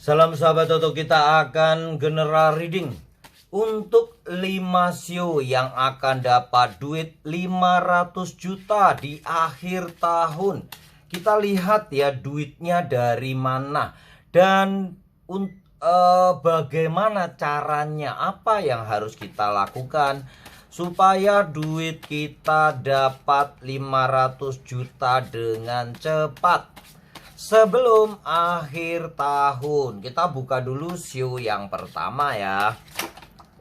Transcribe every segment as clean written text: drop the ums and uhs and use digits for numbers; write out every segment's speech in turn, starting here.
Salam sahabat Toto, kita akan general reading untuk 5 sio yang akan dapat duit 500 juta di akhir tahun. Kita lihat ya duitnya dari mana dan bagaimana caranya, apa yang harus kita lakukan supaya duit kita dapat 500 juta dengan cepat. Sebelum akhir tahun, kita buka dulu sio yang pertama ya.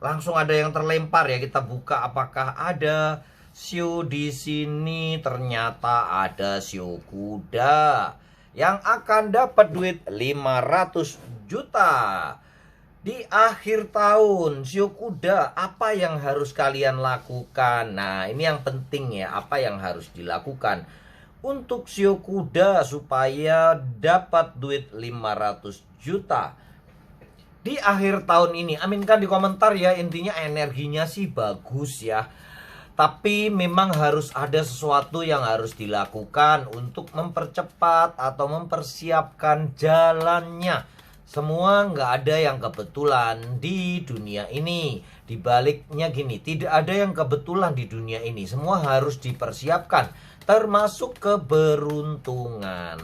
Langsung ada yang terlempar ya, kita buka apakah ada sio di sini. Ternyata ada sio kuda yang akan dapat duit 500 juta di akhir tahun. Sio kuda, apa yang harus kalian lakukan? Nah, ini yang penting ya, apa yang harus dilakukan untuk sio kuda supaya dapat duit 500 juta di akhir tahun ini. Aminkan di komentar ya, intinya energinya sih bagus ya. Tapi memang harus ada sesuatu yang harus dilakukan untuk mempercepat atau mempersiapkan jalannya. Semua nggak ada yang kebetulan di dunia ini. Dibaliknya gini, tidak ada yang kebetulan di dunia ini. Semua harus dipersiapkan, termasuk keberuntungan.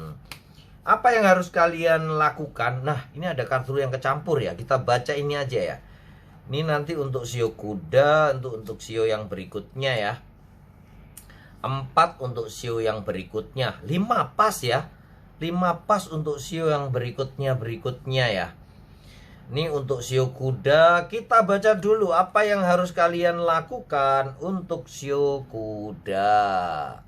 Apa yang harus kalian lakukan? Nah, ini ada kartu yang kecampur ya. Kita baca ini aja ya. Ini nanti untuk sio kuda, untuk sio yang berikutnya ya. 4 untuk sio yang berikutnya. 5 pas ya. 5 pas untuk sio yang berikutnya ya. Ini untuk sio kuda. Kita baca dulu apa yang harus kalian lakukan untuk sio kuda.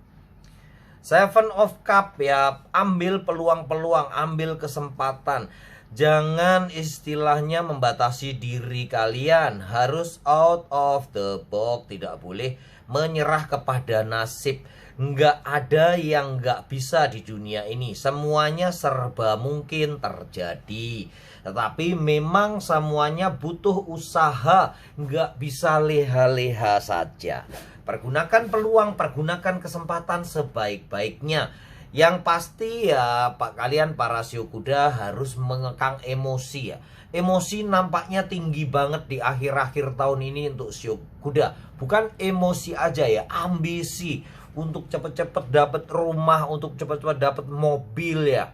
Seven of Cup ya. Ambil peluang-peluang, ambil kesempatan. Jangan istilahnya membatasi diri kalian. Harus out of the box. Tidak boleh menyerah kepada nasib. Nggak ada yang nggak bisa di dunia ini. Semuanya serba mungkin terjadi. Tetapi memang semuanya butuh usaha. Nggak bisa leha-leha saja. Pergunakan peluang, pergunakan kesempatan sebaik-baiknya. Yang pasti ya kalian para sio kuda harus mengekang emosi ya. Emosi nampaknya tinggi banget di akhir-akhir tahun ini untuk sio kuda. Bukan emosi aja ya, ambisi untuk cepet-cepet dapat rumah, untuk cepet-cepet dapat mobil ya.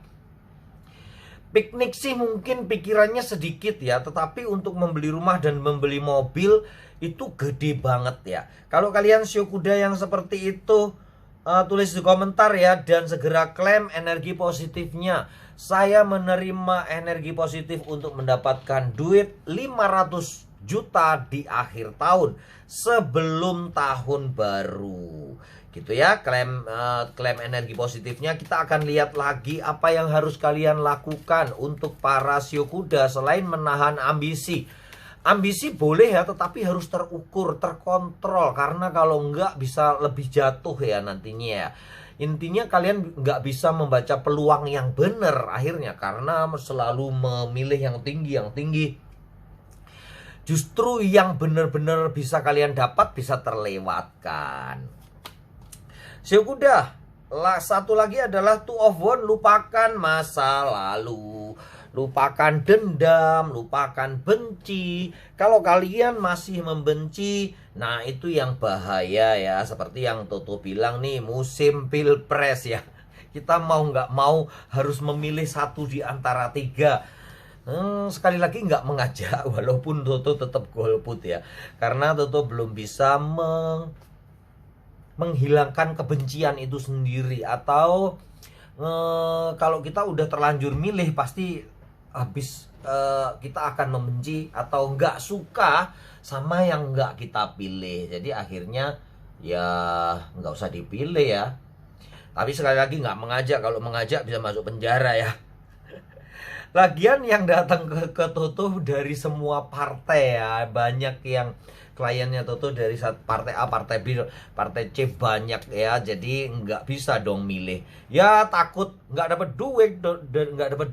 Piknik sih mungkin pikirannya sedikit ya, tetapi untuk membeli rumah dan membeli mobil itu gede banget ya. Kalau kalian sio kuda yang seperti itu, tulis di komentar ya, dan segera klaim energi positifnya. Saya menerima energi positif untuk mendapatkan duit 500 juta di akhir tahun sebelum tahun baru. Gitu ya, klaim energi positifnya. Kita akan lihat lagi apa yang harus kalian lakukan untuk para sio kuda selain menahan ambisi. Ambisi boleh ya, tetapi harus terukur, terkontrol. Karena kalau enggak bisa lebih jatuh ya nantinya ya. Intinya kalian nggak bisa membaca peluang yang benar akhirnya. Karena selalu memilih yang tinggi. Justru yang benar-benar bisa kalian dapat bisa terlewatkan. Sio kuda, satu lagi adalah Two of Wands. Lupakan masa lalu. Lupakan dendam, lupakan benci. Kalau kalian masih membenci, nah itu yang bahaya ya. Seperti yang Toto bilang nih, musim pilpres ya. Kita mau nggak mau harus memilih satu di antara 3. Sekali lagi nggak mengajak, walaupun Toto tetap golput ya. Karena Toto belum bisa menghilangkan kebencian itu sendiri. Atau kalau kita udah terlanjur milih pasti habis kita akan membenci atau nggak suka sama yang nggak kita pilih. Jadi akhirnya ya nggak usah dipilih ya. Tapi sekali lagi nggak mengajak. Kalau mengajak bisa masuk penjara ya. Lagian yang datang ke Toto dari semua partai ya. Banyak yang kliennya Toto dari partai A, partai B, partai C banyak ya. Jadi nggak bisa dong milih. Ya takut nggak dapat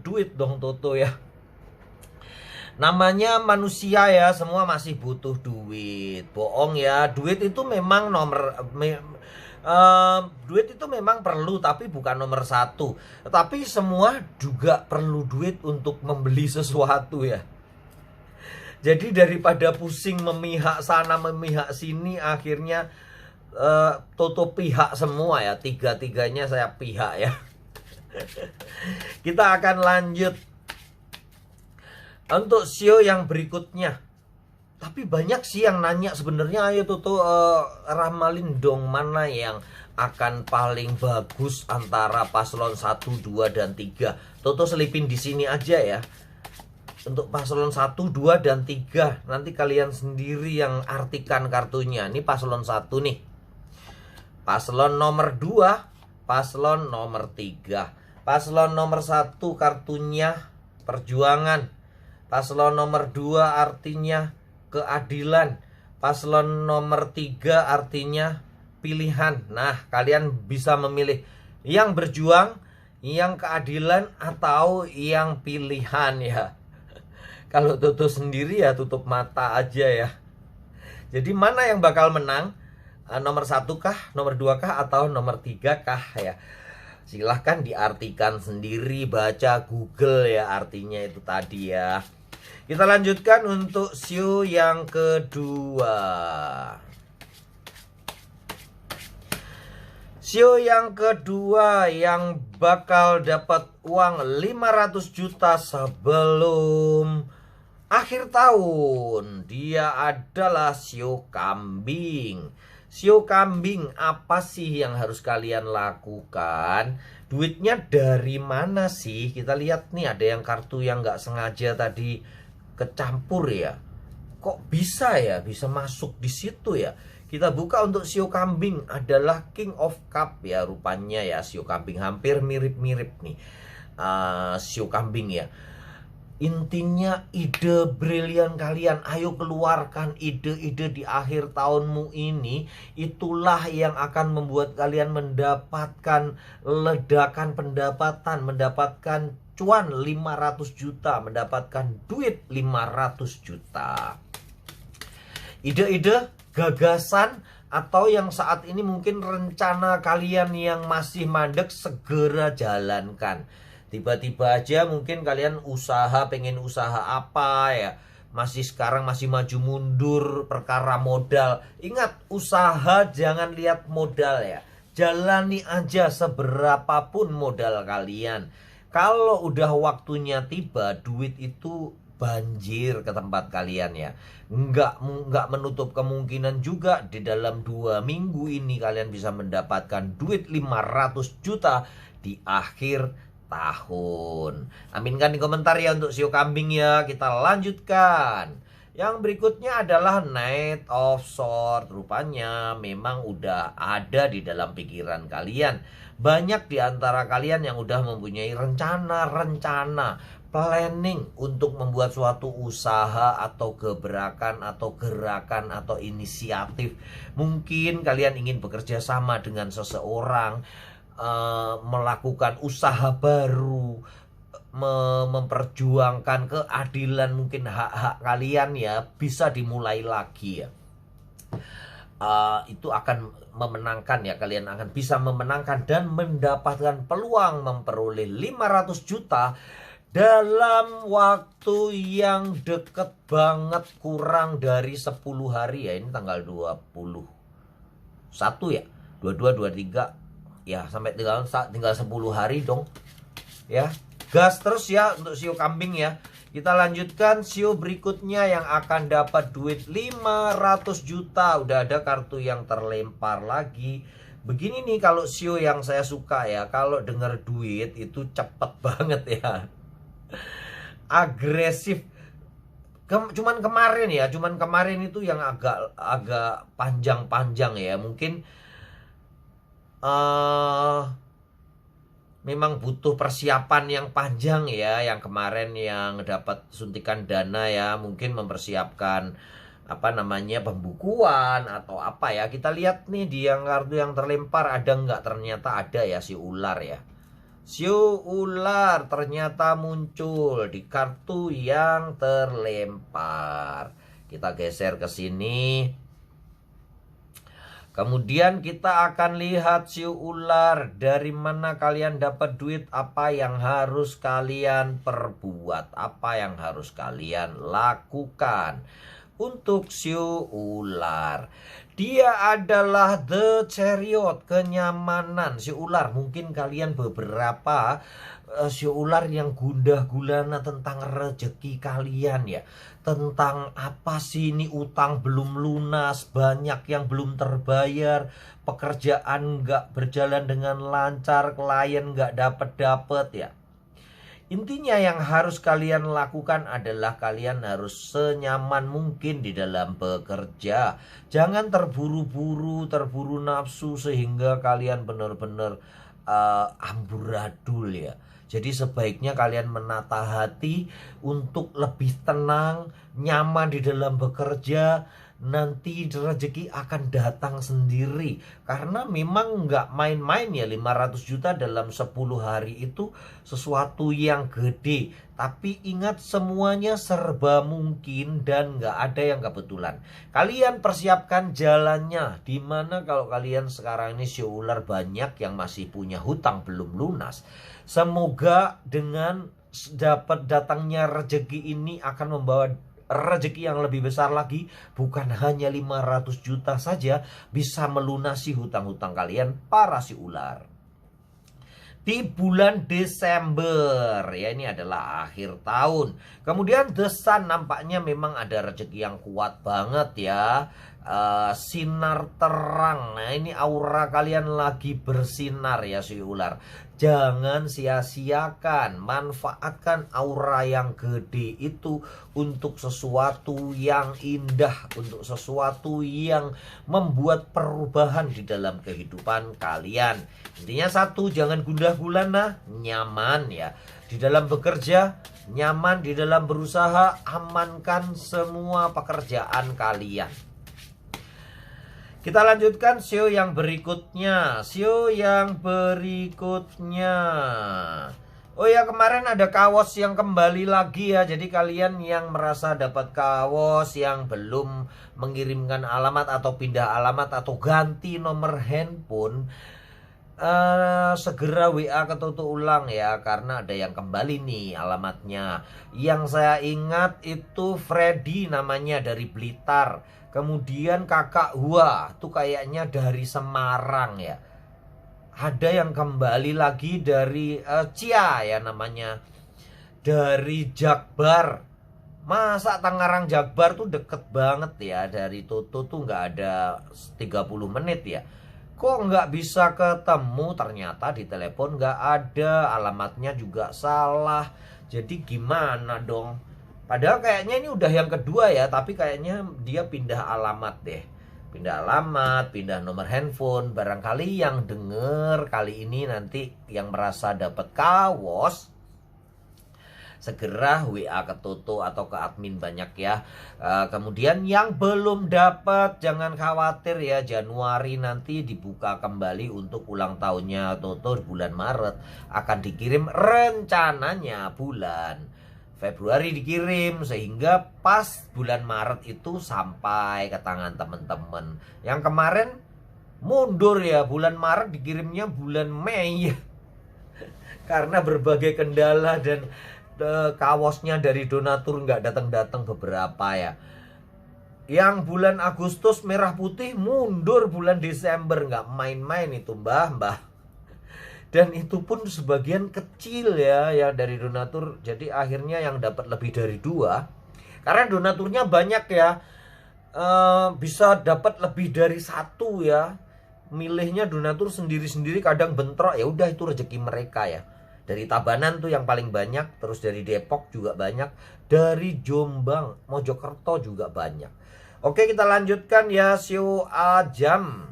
duit dong Toto ya. Namanya manusia ya, semua masih butuh duit. Bohong ya, duit itu memang Duit itu memang perlu, tapi bukan nomor satu. Tapi semua juga perlu duit untuk membeli sesuatu ya. Jadi daripada pusing memihak sana memihak sini, akhirnya tutup pihak semua ya. Tiga-tiganya saya pihak ya. Kita akan lanjut untuk sio yang berikutnya. Tapi banyak sih yang nanya sebenarnya, ayo Toto ramalin dong mana yang akan paling bagus antara paslon 1, 2, dan 3. Toto selipin di sini aja ya. Untuk paslon 1, 2, dan 3. Nanti kalian sendiri yang artikan kartunya. Ini paslon 1 nih. Paslon nomor 2, paslon nomor 3. Paslon nomor 1 kartunya perjuangan. Paslon nomor 2 artinya keadilan. Paslon nomor 3 artinya pilihan. Nah, kalian bisa memilih yang berjuang, yang keadilan, atau yang pilihan ya. Kalau tutup sendiri ya tutup mata aja ya. Jadi mana yang bakal menang? Nomor 1 kah, nomor 2 kah, atau nomor 3 kah ya? Silahkan diartikan sendiri, baca Google ya artinya itu tadi ya. Kita lanjutkan untuk sio yang kedua. Sio yang kedua yang bakal dapat uang 500 juta sebelum akhir tahun, dia adalah sio kambing. Sio kambing, apa sih yang harus kalian lakukan? Duitnya dari mana sih? Kita lihat nih, ada yang kartu yang nggak sengaja tadi kecampur ya. Kok bisa ya, bisa masuk di situ ya? Kita buka untuk sio kambing, adalah King of Cup ya rupanya ya. Sio kambing hampir mirip-mirip nih sio kambing ya. Intinya ide brilian kalian, ayo keluarkan ide-ide di akhir tahunmu ini. Itulah yang akan membuat kalian mendapatkan ledakan pendapatan, mendapatkan cuan 500 juta, mendapatkan duit 500 juta. Ide-ide, gagasan, atau yang saat ini mungkin rencana kalian yang masih mandek, segera jalankan. Tiba-tiba aja mungkin kalian pengen usaha apa ya, sekarang masih maju mundur perkara modal. Ingat, usaha jangan lihat modal ya. Jalani aja seberapapun modal kalian. Kalau udah waktunya tiba, duit itu banjir ke tempat kalian ya. Nggak menutup kemungkinan juga di dalam 2 minggu ini kalian bisa mendapatkan duit 500 juta di akhir tahun. Aminkan di komentar ya untuk sio kambing ya. Kita lanjutkan. Yang berikutnya adalah Knight of Swords. Rupanya memang udah ada di dalam pikiran kalian. Banyak di antara kalian yang udah mempunyai rencana, planning untuk membuat suatu usaha atau gebrakan atau gerakan atau inisiatif. Mungkin kalian ingin bekerja sama dengan seseorang, melakukan usaha baru, memperjuangkan keadilan, mungkin hak-hak kalian ya bisa dimulai lagi ya. Itu akan memenangkan ya, kalian akan bisa memenangkan dan mendapatkan peluang memperoleh 500 juta dalam waktu yang deket banget, kurang dari 10 hari ya. Ini tanggal 21 ya, 22, 23 ya, sampai tinggal 10 hari dong ya. Gas terus ya untuk sio kambing ya. Kita lanjutkan sio berikutnya yang akan dapat duit 500 juta. Udah ada kartu yang terlempar lagi. Begini nih kalau sio yang saya suka ya. Kalau dengar duit itu cepet banget ya. Agresif. Cuman kemarin itu yang agak panjang-panjang ya. Mungkin memang butuh persiapan yang panjang ya. Yang kemarin yang dapat suntikan dana ya, mungkin mempersiapkan pembukuan atau apa ya. Kita lihat nih di yang kartu yang terlempar ada nggak? Ternyata ada ya, si ular ya. Sio ular ternyata muncul di kartu yang terlempar. Kita geser ke sini. Kemudian kita akan lihat siu ular, dari mana kalian dapat duit, apa yang harus kalian perbuat, apa yang harus kalian lakukan. Untuk siu ular, dia adalah the chariot, kenyamanan. Siu ular, mungkin kalian beberapa siu ular yang gundah gulana tentang rezeki kalian ya. Tentang apa sih ini, utang belum lunas, banyak yang belum terbayar, pekerjaan nggak berjalan dengan lancar, klien nggak dapet ya. Intinya yang harus kalian lakukan adalah kalian harus senyaman mungkin di dalam bekerja. Jangan terburu-buru, terburu nafsu sehingga kalian benar-benar amburadul ya. Jadi sebaiknya kalian menata hati untuk lebih tenang, nyaman di dalam bekerja. Nanti rezeki akan datang sendiri. Karena memang nggak main-main ya, 500 juta dalam 10 hari itu sesuatu yang gede. Tapi ingat, semuanya serba mungkin dan nggak ada yang kebetulan. Kalian persiapkan jalannya. Dimana kalau kalian sekarang ini siu ular banyak yang masih punya hutang belum lunas. Semoga dengan dapat datangnya rezeki ini akan membawa rezeki yang lebih besar lagi, bukan hanya 500 juta saja, bisa melunasi hutang-hutang kalian para si ular. Di bulan Desember ya, ini adalah akhir tahun. Kemudian The Sun, nampaknya memang ada rezeki yang kuat banget ya. Sinar terang. Nah, ini aura kalian lagi bersinar ya si ular. Jangan sia-siakan, manfaatkan aura yang gede itu untuk sesuatu yang indah, untuk sesuatu yang membuat perubahan di dalam kehidupan kalian. Intinya satu, jangan gundah gulana, nyaman ya. Di dalam bekerja, nyaman, di dalam berusaha, amankan semua pekerjaan kalian. Kita lanjutkan show yang berikutnya. Oh ya, kemarin ada kaos yang kembali lagi ya. Jadi kalian yang merasa dapat kaos, yang belum mengirimkan alamat atau pindah alamat atau ganti nomor handphone, segera WA ke Toto ulang ya. Karena ada yang kembali nih alamatnya. Yang saya ingat itu Freddy namanya, dari Blitar. Kemudian kakak Hua tuh kayaknya dari Semarang ya. Ada yang kembali lagi dari Cia ya namanya, dari Jakbar. Masa Tangerang Jakbar tuh deket banget ya. Dari Toto tuh nggak ada 30 menit ya. Kok nggak bisa ketemu? Ternyata di telepon nggak ada, alamatnya juga salah. Jadi gimana dong? Padahal kayaknya ini udah yang kedua ya, tapi kayaknya dia pindah alamat deh. Pindah alamat, pindah nomor handphone. Barangkali yang denger kali ini nanti yang merasa dapat kaos, segera WA ke Toto atau ke admin banyak ya. Kemudian yang belum dapat, jangan khawatir ya. Januari nanti dibuka kembali untuk ulang tahunnya Toto bulan Maret. Akan dikirim rencananya bulan Februari dikirim, sehingga pas bulan Maret itu sampai ke tangan teman-teman. Yang kemarin mundur ya, bulan Maret dikirimnya bulan Mei karena berbagai kendala dan kaosnya dari donatur nggak datang-datang beberapa ya. Yang bulan Agustus merah putih mundur bulan Desember, nggak main-main itu mbah. Dan itu pun sebagian kecil ya yang dari donatur. Jadi akhirnya yang dapat lebih dari 2. Karena donaturnya banyak ya. Bisa dapat lebih dari 1 ya. Milihnya donatur sendiri-sendiri kadang bentrok. Ya udah, itu rezeki mereka ya. Dari Tabanan tuh yang paling banyak. Terus dari Depok juga banyak. Dari Jombang, Mojokerto juga banyak. Oke, kita lanjutkan ya. Sio Ajam.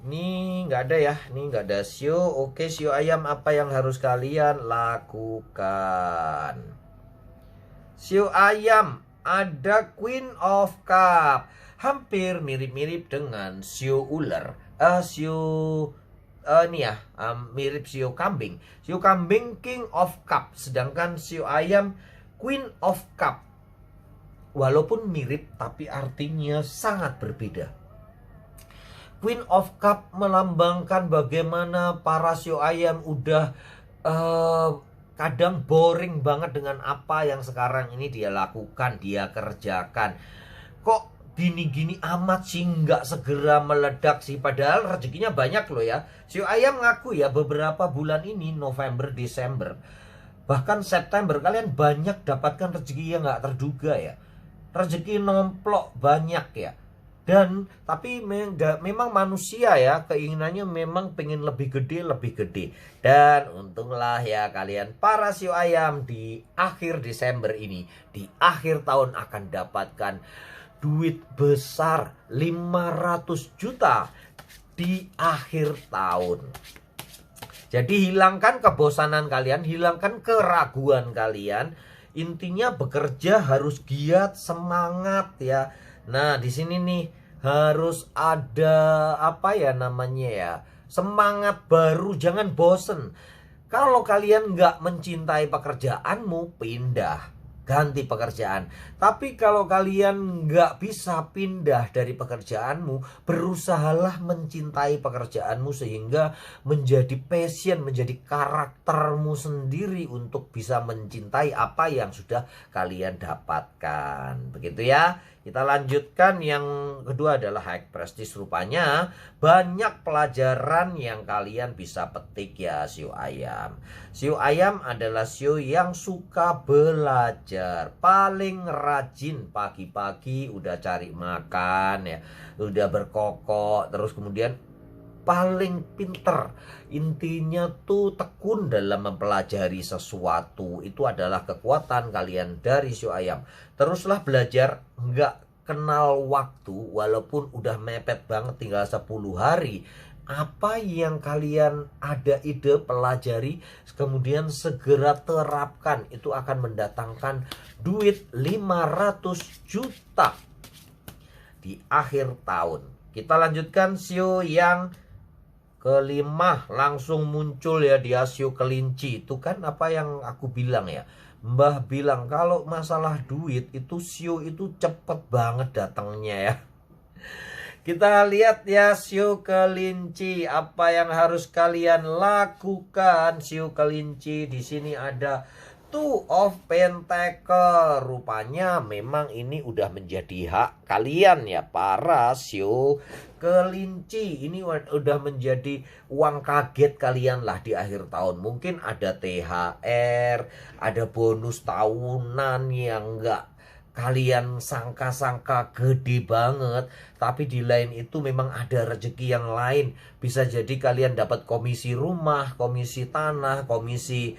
Ini nggak ada ya, ini nggak ada sio. Oke, sio ayam, apa yang harus kalian lakukan? Sio ayam ada Queen of Cup, hampir mirip-mirip dengan sio ular. Mirip sio kambing. Sio kambing King of Cup, sedangkan sio ayam Queen of Cup. Walaupun mirip, tapi artinya sangat berbeda. Queen of Cup melambangkan bagaimana para sio ayam udah kadang boring banget dengan apa yang sekarang ini dia lakukan, dia kerjakan. Kok gini-gini amat sih, nggak segera meledak sih, padahal rezekinya banyak loh ya. Sio ayam ngaku ya, beberapa bulan ini November, Desember, bahkan September, kalian banyak dapatkan rezeki yang nggak terduga ya. Rezeki nomplok banyak ya. Dan tapi memang manusia ya, keinginannya memang pengen lebih gede. Dan untunglah ya kalian para sio ayam di akhir Desember ini, di akhir tahun akan dapatkan duit besar 500 juta di akhir tahun. Jadi hilangkan kebosanan kalian, hilangkan keraguan kalian. Intinya bekerja harus giat, semangat ya. Nah, di sini nih harus ada apa ya namanya ya, semangat baru, jangan bosen. Kalau kalian nggak mencintai pekerjaanmu, pindah, ganti pekerjaan. Tapi kalau kalian nggak bisa pindah dari pekerjaanmu, berusahalah mencintai pekerjaanmu sehingga menjadi passion, menjadi karaktermu sendiri untuk bisa mencintai apa yang sudah kalian dapatkan. Begitu ya. Kita lanjutkan, yang kedua adalah high prestige. Rupanya banyak pelajaran yang kalian bisa petik ya sio ayam. Sio ayam adalah sio yang suka belajar, paling rajin. Pagi-pagi udah cari makan ya, udah berkokok, terus kemudian paling pinter. Intinya tuh tekun dalam mempelajari sesuatu. Itu adalah kekuatan kalian dari sio ayam. Teruslah belajar, nggak kenal waktu. Walaupun udah mepet banget, tinggal 10 hari. Apa yang kalian ada ide, pelajari, kemudian segera terapkan. Itu akan mendatangkan duit 500 juta di akhir tahun. Kita lanjutkan sio yang kelima, langsung muncul ya dia, sio kelinci. Itu kan apa yang aku bilang ya, Mbah bilang kalau masalah duit itu sio itu cepet banget datangnya ya. Kita lihat ya sio kelinci, apa yang harus kalian lakukan sio kelinci. Di sini ada Two of Pentacle. Rupanya memang ini udah menjadi hak kalian ya para sio kelinci. Ini udah menjadi uang kaget kalian lah di akhir tahun. Mungkin ada THR, ada bonus tahunan yang enggak kalian sangka-sangka gede banget. Tapi di lain itu memang ada rezeki yang lain. Bisa jadi kalian dapat komisi rumah, komisi tanah, komisi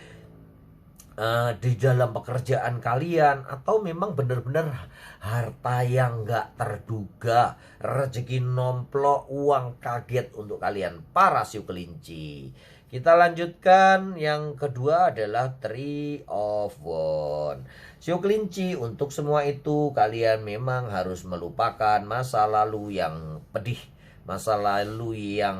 di dalam pekerjaan kalian, atau memang benar-benar harta yang nggak terduga, rezeki nomplok, uang kaget untuk kalian para sio kelinci. Kita lanjutkan, yang kedua adalah Three of Wands. Sio kelinci, untuk semua itu kalian memang harus melupakan masa lalu yang pedih, masa lalu yang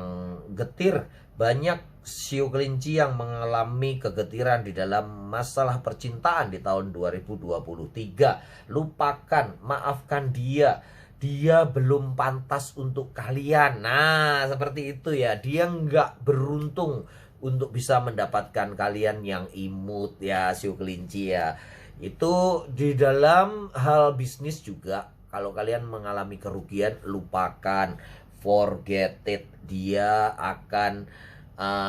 getir. Banyak sio kelinci yang mengalami kegetiran di dalam masalah percintaan di tahun 2023. Lupakan, maafkan dia. Dia belum pantas untuk kalian. Nah, seperti itu ya. Dia nggak beruntung untuk bisa mendapatkan kalian yang imut ya sio kelinci ya. Itu di dalam hal bisnis juga. Kalau kalian mengalami kerugian, lupakan, forget it. Dia akan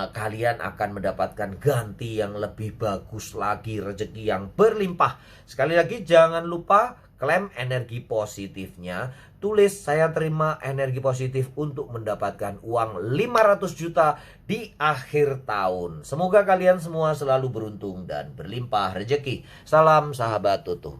kalian akan mendapatkan ganti yang lebih bagus lagi, rezeki yang berlimpah. Sekali lagi jangan lupa klaim energi positifnya. Tulis saya terima energi positif untuk mendapatkan uang 500 juta di akhir tahun. Semoga kalian semua selalu beruntung dan berlimpah rezeki. Salam sahabat Tutu.